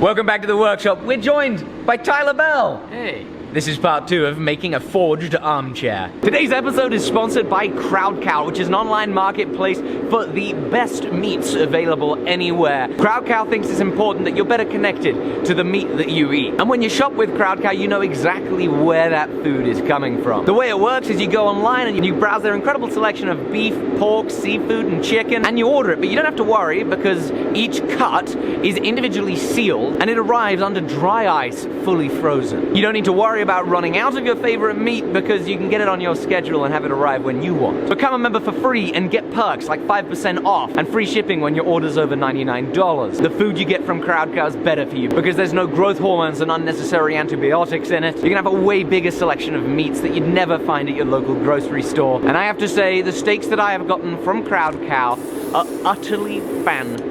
Welcome back to the workshop. We're joined by Tyler Bell. Hey. This is part 2 of making a forged armchair. Today's episode is sponsored by CrowdCow, which is an online marketplace for the best meats available anywhere. CrowdCow thinks it's important that you're better connected to the meat that you eat. And when you shop with CrowdCow, you know exactly where that food is coming from. The way it works is you go online and you browse their incredible selection of beef, pork, seafood, and chicken, and you order it, but you don't have to worry because each cut is individually sealed and it arrives under dry ice, fully frozen. You don't need to worry about running out of your favorite meat because you can get it on your schedule and have it arrive when you want. Become a member for free and get perks like 5% off and free shipping when your order's over $99. The food you get from CrowdCow is better for you because there's no growth hormones and unnecessary antibiotics in it. You can have a way bigger selection of meats that you'd never find at your local grocery store. And I have to say, the steaks that I have gotten from CrowdCow are utterly fantastic.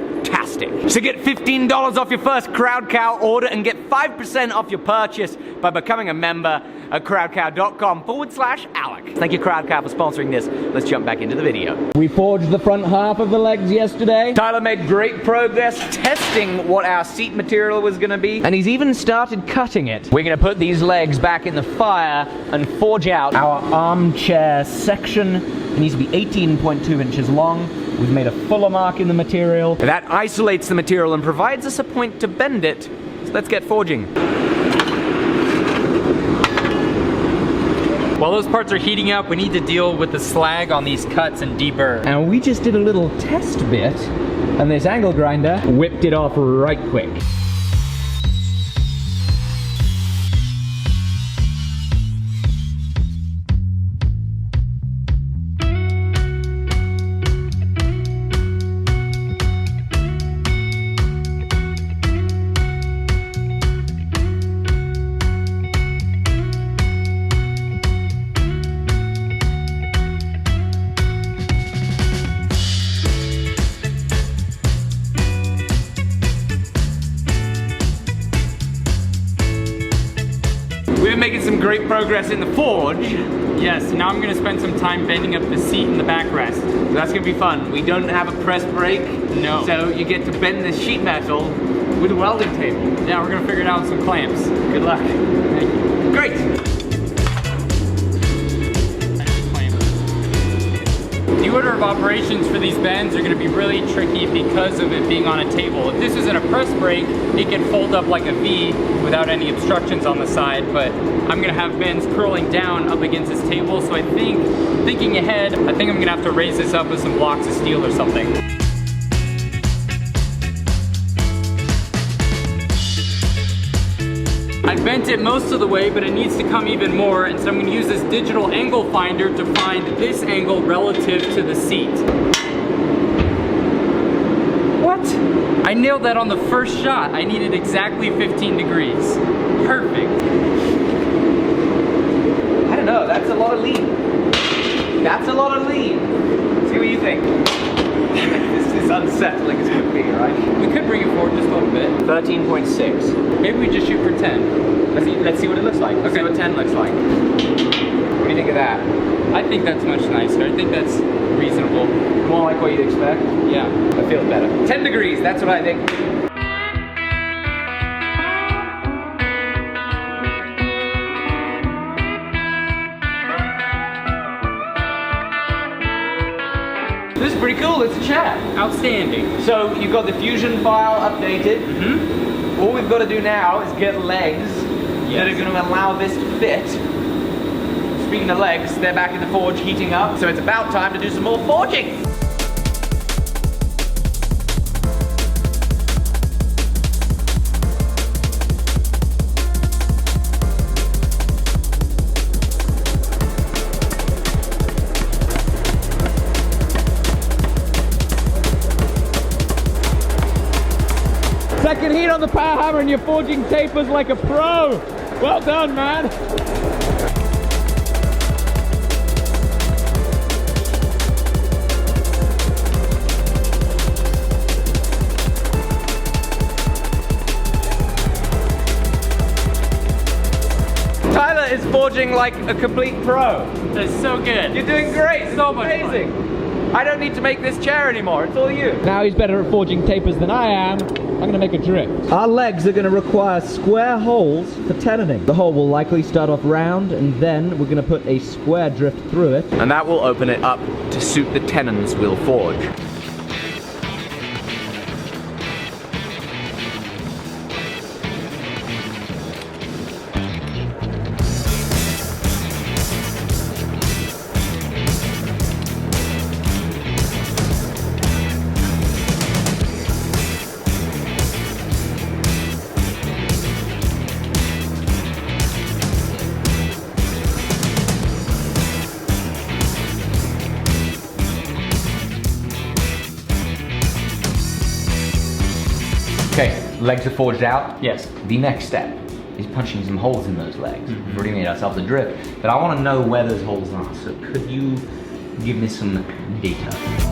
So get $15 off your first CrowdCow order and get 5% off your purchase by becoming a member at crowdcow.com/Alec. Thank you, CrowdCow, for sponsoring this. Let's jump back into the video. We forged the front half of the legs yesterday. Tyler made great progress testing what our seat material was going to be, and he's even started cutting it. We're going to put these legs back in the fire and forge out our armchair section. It needs to be 18.2 inches long. We've made a fuller mark in the material. That isolates the material and provides us a point to bend it. So let's get forging. While those parts are heating up, we need to deal with the slag on these cuts and deburr. And we just did a little test bit, and this angle grinder whipped it off right quick. We've been making some great progress in the forge. Yes, now I'm gonna spend some time bending up the seat and the backrest. So that's gonna be fun. We don't have a press brake. No. So you get to bend this sheet metal with a welding table. Yeah, we're gonna figure it out with some clamps. Good luck. Thank you. Great. The order of operations for these bends are gonna be really tricky because of it being on a table. If this was in a press brake, it could fold up like a V without any obstructions on the side, but I'm gonna have bends curling down up against this table, so thinking ahead, I think I'm gonna have to raise this up with some blocks of steel or something. I bent it most of the way, but it needs to come even more, and so I'm gonna use this digital angle finder to find this angle relative to the seat. What? I nailed that on the first shot. I needed exactly 15 degrees. Perfect. I don't know, that's a lot of lean. That's a lot of lean. See what you think. This is unsettling as could be, right? We could bring it forward just a little bit. 13.6. Maybe we just shoot for 10. Let's see what it looks like. Let's see what 10 looks like. What do you think of that? I think that's much nicer. I think that's reasonable. More like what you'd expect? Yeah. I feel better. 10 degrees, that's what I think. This is pretty cool, it's a chair. Outstanding. So you've got the Fusion file updated. Mm-hmm. All we've got to do now is get legs that are going to allow this to fit. Speaking of legs, they're back in the forge heating up, so it's about time to do some more forging. Second heat on the power hammer and you're forging tapers like a pro. Well done, man. Tyler is forging like a complete pro. That's so good. You're doing great. So much amazing. fun. I don't need to make this chair anymore. It's all you. Now he's better at forging tapers than I am. I'm gonna make a drift. Our legs are going to require square holes for tenoning. The hole will likely start off round, and then we're going to put a square drift through it. And that will open it up to suit the tenons we'll forge. Okay, legs are forged out. Yes. The next step is punching some holes in those legs. We've already made ourselves a drift, but I want to know where those holes are. So could you give me some data?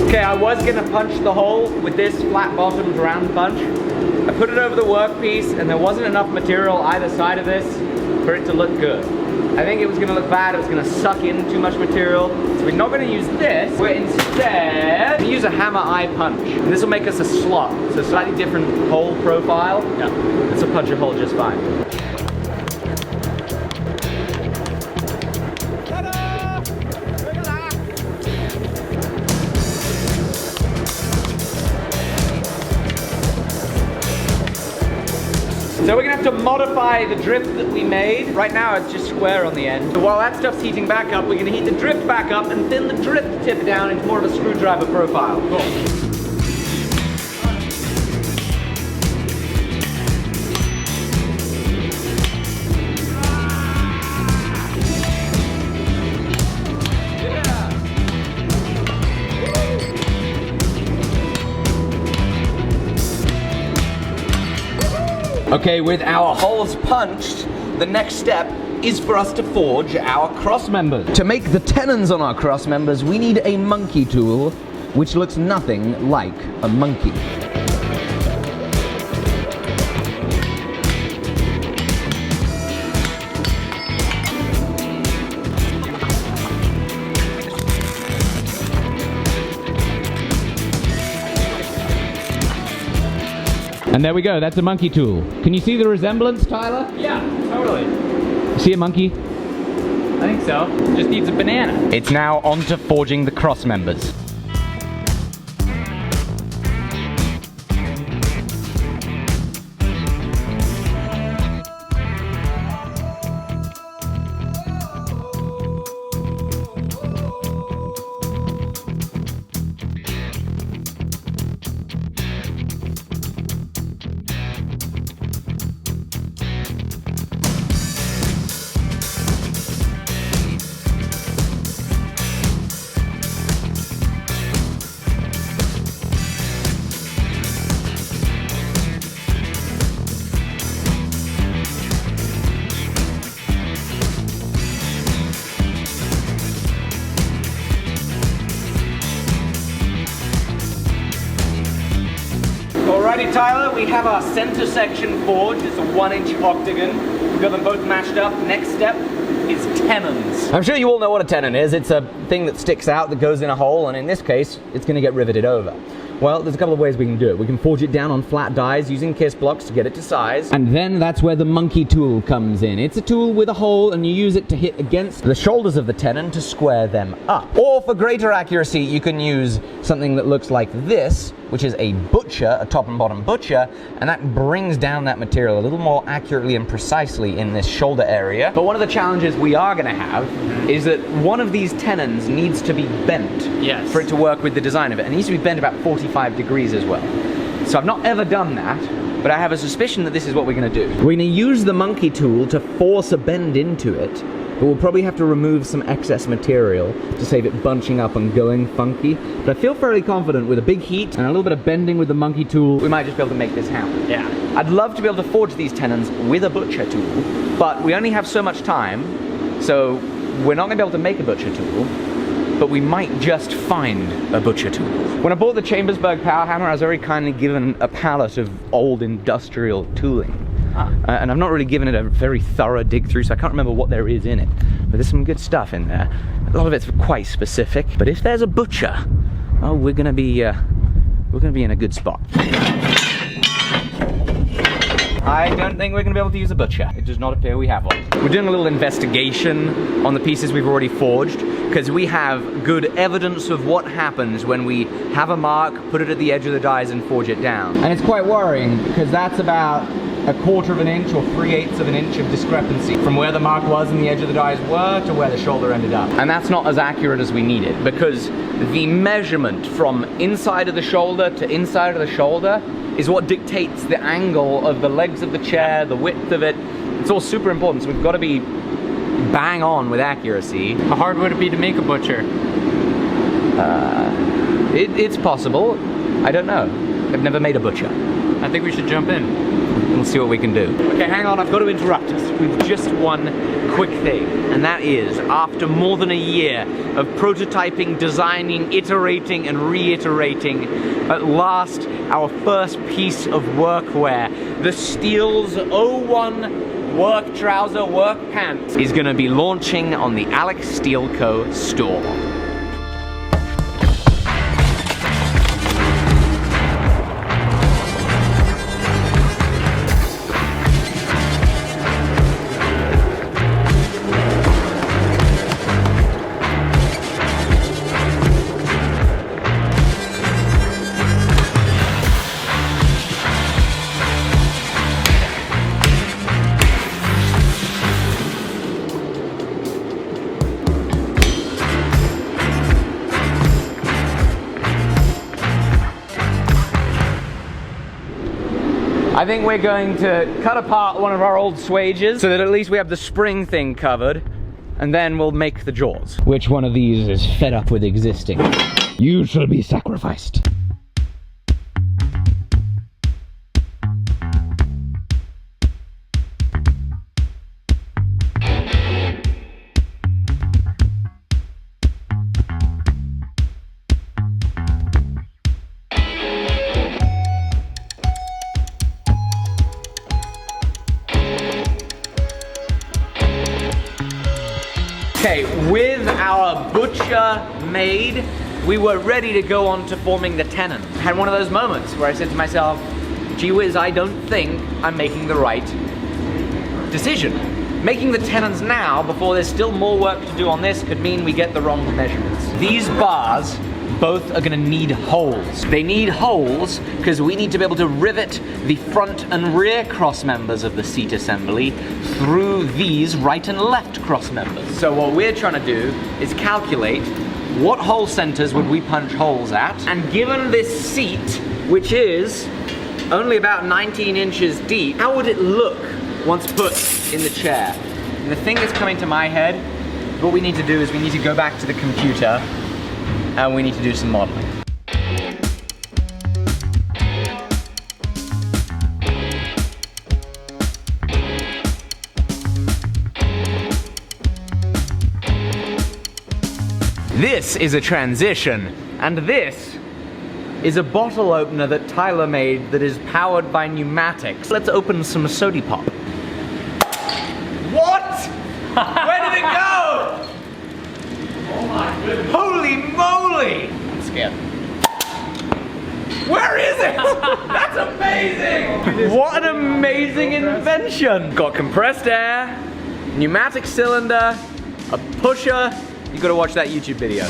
Okay, I was gonna punch the hole with this flat-bottomed round punch. I put it over the workpiece and there wasn't enough material either side of this for it to look good. I think it was gonna look bad, it was gonna suck in too much material. So we're not gonna use this, we're instead gonna use a hammer eye punch. And this will make us a slot, so a slightly different hole profile. Yeah. This will punch a hole just fine. So we're gonna have to modify the drift that we made. Right now it's just square on the end. So while that stuff's heating back up, we're gonna heat the drift back up and thin the drift tip down into more of a screwdriver profile. Cool. Okay, with our holes punched, the next step is for us to forge our cross members. To make the tenons on our cross members, we need a monkey tool, which looks nothing like a monkey. And there we go, that's a monkey tool. Can you see the resemblance, Tyler? Yeah, totally. See a monkey? I think so. Just needs a banana. It's now on to forging the cross members. Alrighty, Tyler, we have our center section forged. It's a 1-inch octagon. We've got them both matched up. Next step is tenons. I'm sure you all know what a tenon is. It's a thing that sticks out that goes in a hole, and in this case, it's going to get riveted over. Well, there's a couple of ways we can do it. We can forge it down on flat dies using kiss blocks to get it to size. And then that's where the monkey tool comes in. It's a tool with a hole and you use it to hit against the shoulders of the tenon to square them up. Or for greater accuracy, you can use something that looks like this, which is a butcher, a top and bottom butcher, and that brings down that material a little more accurately and precisely in this shoulder area. But one of the challenges we are going to have is that one of these tenons needs to be bent for it to work with the design of it. And it needs to be bent about 45 degrees as well. So I've not ever done that, but I have a suspicion that this is what we're going to do. We're going to use the monkey tool to force a bend into it, but we'll probably have to remove some excess material to save it bunching up and going funky. But I feel fairly confident with a big heat and a little bit of bending with the monkey tool, we might just be able to make this happen. Yeah. I'd love to be able to forge these tenons with a butcher tool, but we only have so much time, so we're not going to be able to make a butcher tool. but we might just find a butcher tool. When I bought the Chambersburg power hammer, I was very kindly given a palette of old industrial tooling. And I've not really given it a very thorough dig through, so I can't remember what there is in it. But there's some good stuff in there. A lot of it's quite specific. But if there's a butcher, oh, we're gonna be in a good spot. I don't think we're gonna be able to use a butcher. It does not appear we have one. We're doing a little investigation on the pieces we've already forged, because we have good evidence of what happens when we have a mark, put it at the edge of the dies and forge it down. And it's quite worrying, because that's about 1/4 of an inch or 3/8 of an inch of discrepancy from where the mark was and the edge of the dies were to where the shoulder ended up. And that's not as accurate as we need it, because the measurement from inside of the shoulder to inside of the shoulder is what dictates the angle of the legs of the chair, the width of it. It's all super important, so we've got to be bang on with accuracy. How hard would it be to make a butcher? It's possible. I don't know. I've never made a butcher. I think we should jump in. We'll see what we can do. Okay, hang on, I've got to interrupt us with just one quick thing. And that is, after more than a year of prototyping, designing, iterating, and reiterating, at last, our first piece of workwear, the Steele's 01 work trouser, work pants, is gonna be launching on the Alec Steele Co. store. I think we're going to cut apart one of our old Swages so that at least we have the spring thing covered, and then we'll make the jaws. Which one of these is fed up with existing? You shall be sacrificed. Okay, with our butcher made, we were ready to go on to forming the tenons. I had one of those moments where I said to myself, gee whiz, I don't think I'm making the right decision. Making the tenons now, before there's still more work to do on this, could mean we get the wrong measurements. These bars both are gonna need holes. They need holes because we need to be able to rivet the front and rear cross members of the seat assembly through these right and left cross members. So what we're trying to do is calculate what hole centers would we punch holes at, and given this seat, which is only about 19 inches deep, how would it look once put in the chair? And the thing that's coming to my head, what we need to do is we need to go back to the computer and we need to do some modeling. This is a transition, and this is a bottle opener that Tyler made that is powered by pneumatics. Let's open some Sody Pop. What? Where did it go? Oh my goodness. Holy moly! I'm scared. Where is it? That's amazing! What an amazing invention! Got compressed air, pneumatic cylinder, a pusher. You gotta watch that YouTube video.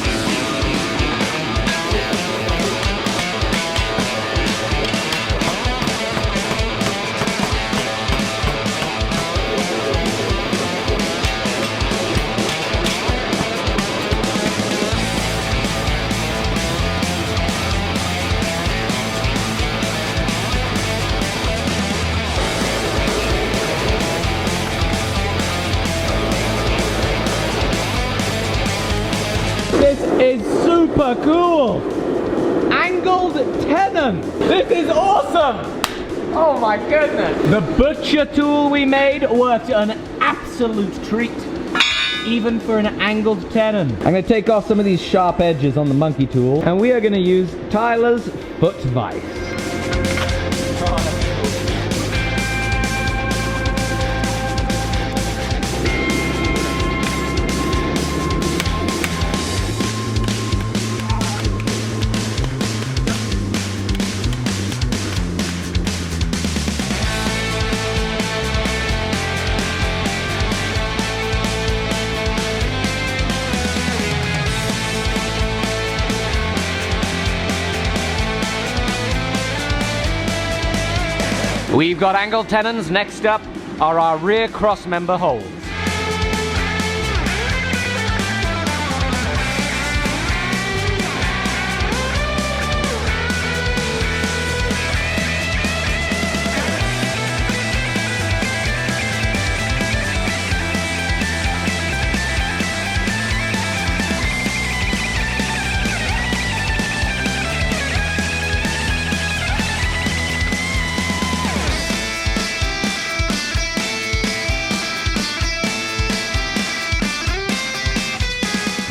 Is super cool! Angled tenon! This is awesome! Oh my goodness! The butcher tool we made worked an absolute treat. even for an angled tenon. I'm going to take off some of these sharp edges on the monkey tool, and we are going to use Tyler's foot vise. We've got angled tenons. Next up are our rear cross member holes.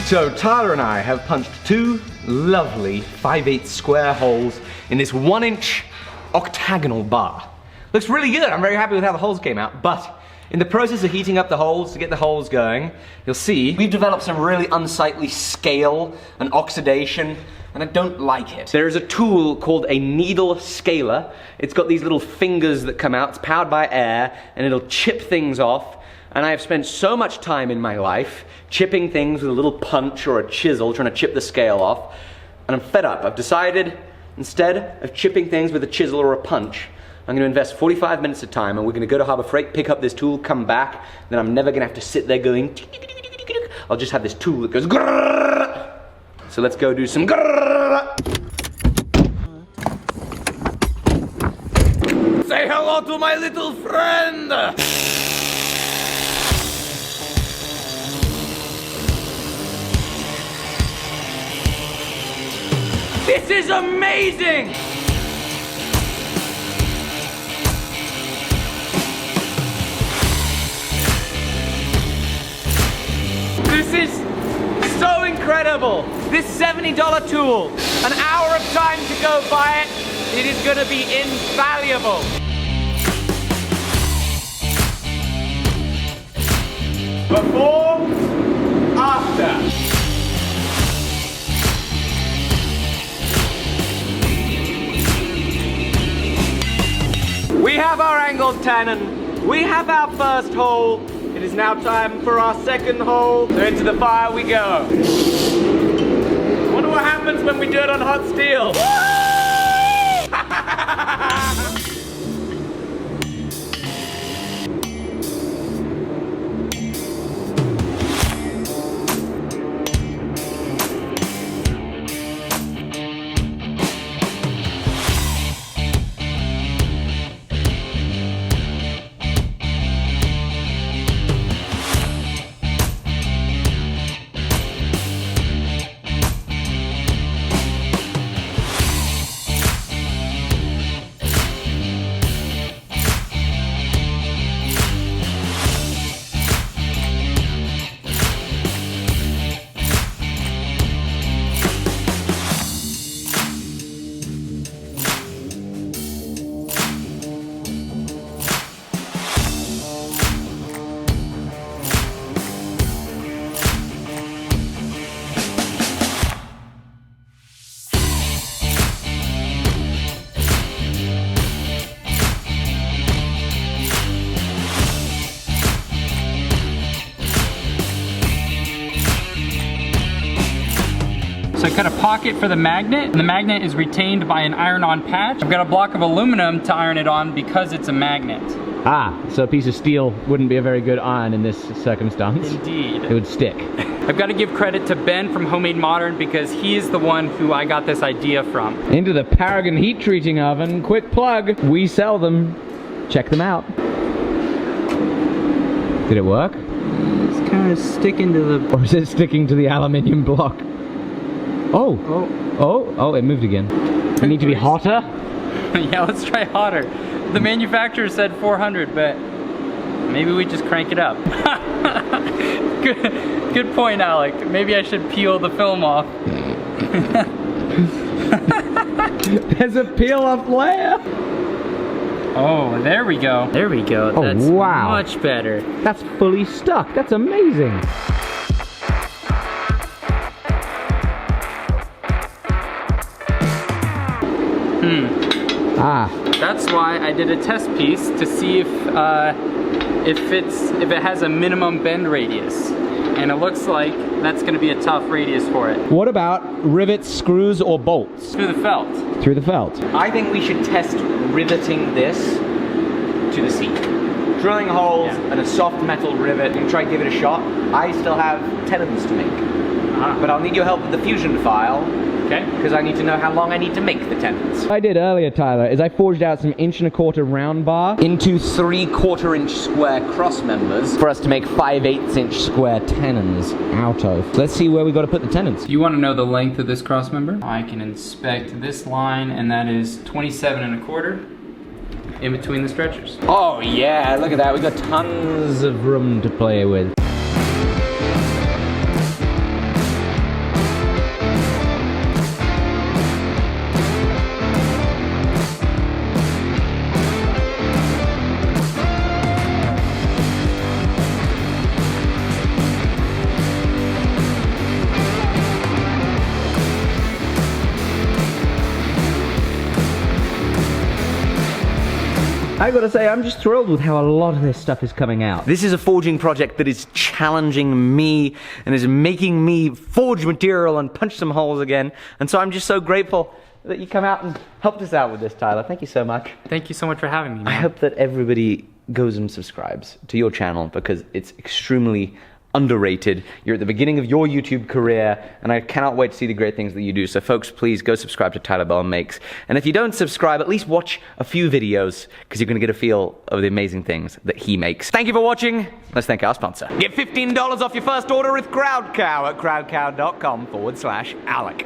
So Tyler and I have punched two lovely 5/8 square holes in this 1-inch octagonal bar. Looks really good. I'm very happy with how the holes came out, but in the process of heating up the holes to get the holes going, you'll see we've developed some really unsightly scale and oxidation, and I don't like it. There is a tool called a needle scaler. It's got these little fingers that come out, it's powered by air, and it'll chip things off. And I have spent so much time in my life chipping things with a little punch or a chisel, trying to chip the scale off, and I'm fed up. I've decided, instead of chipping things with a chisel or a punch, I'm gonna invest 45 minutes of time, and we're gonna go to Harbor Freight, pick up this tool, come back, then I'm never gonna have to sit there going, I'll just have this tool that goes grrrr. So let's go do some grrrr. Say hello to my little friend! This is amazing! This is so incredible! This $70 tool, an hour of time to go buy it, it is gonna be invaluable! Before, after. We have our angled tenon, we have our first hole, it is now time for our second hole, so into the fire we go. Wonder what happens when we do it on hot steel. So I cut a pocket for the magnet, and the magnet is retained by an iron-on patch. I've got a block of aluminum to iron it on because it's a magnet. Ah, so a piece of steel wouldn't be a very good iron in this circumstance. Indeed. It would stick. I've got to give credit to Ben from Homemade Modern because he is the one who I got this idea from. Into the Paragon heat treating oven. Quick plug. We sell them. Check them out. Did it work? It's kind of sticking to the... Or is it sticking to the aluminium block? Oh. Oh, it moved again. We need to be hotter? Yeah, let's try hotter. The manufacturer said 400, but Maybe we just crank it up. Good point, Alec. Maybe I should peel the film off. There's a peel-off layer. Oh, there we go. There we go. Oh, That's wow. much better. That's fully stuck. That's amazing. That's why I did a test piece to see if it has a minimum bend radius. And it looks like that's going to be a tough radius for it. What about rivets, screws, or bolts? Through the felt. Through the felt. I think we should test riveting this to the seat. Drilling holes and a soft metal rivet and try to give it a shot. I still have tenons to make. But I'll need your help with the fusion file. Okay. Because I need to know how long I need to make the tenons. What I did earlier, Tyler, is I forged out some 1¼ round bar Into 3/4 inch square cross members for us to make 5/8 inch square tenons. out of. Let's see where we got to put the tenons. You want to know the length of this cross member? I can inspect this line, and that is 27¼ in between the stretchers. Oh yeah, look at that. We got tons Of room to play with. I gotta say, I'm just thrilled with how a lot of this stuff is coming out. This is a forging project that is challenging me and is making me forge material and punch some holes again. And so I'm just so grateful that you come out and helped us out with this, Tyler. Thank you so much. Thank you so much for having me, man. I hope that everybody goes and subscribes to your channel because it's extremely underrated. You're at the beginning of your YouTube career, and I cannot wait to see the great things that you do. So folks, please go subscribe to Tyler Bell Makes. And if you don't subscribe, at least watch a few videos, because you're going to get a feel of the amazing things that he makes. Thank you for watching. Let's thank our sponsor. Get $15 off your first order with CrowdCow at crowdcow.com/Alec.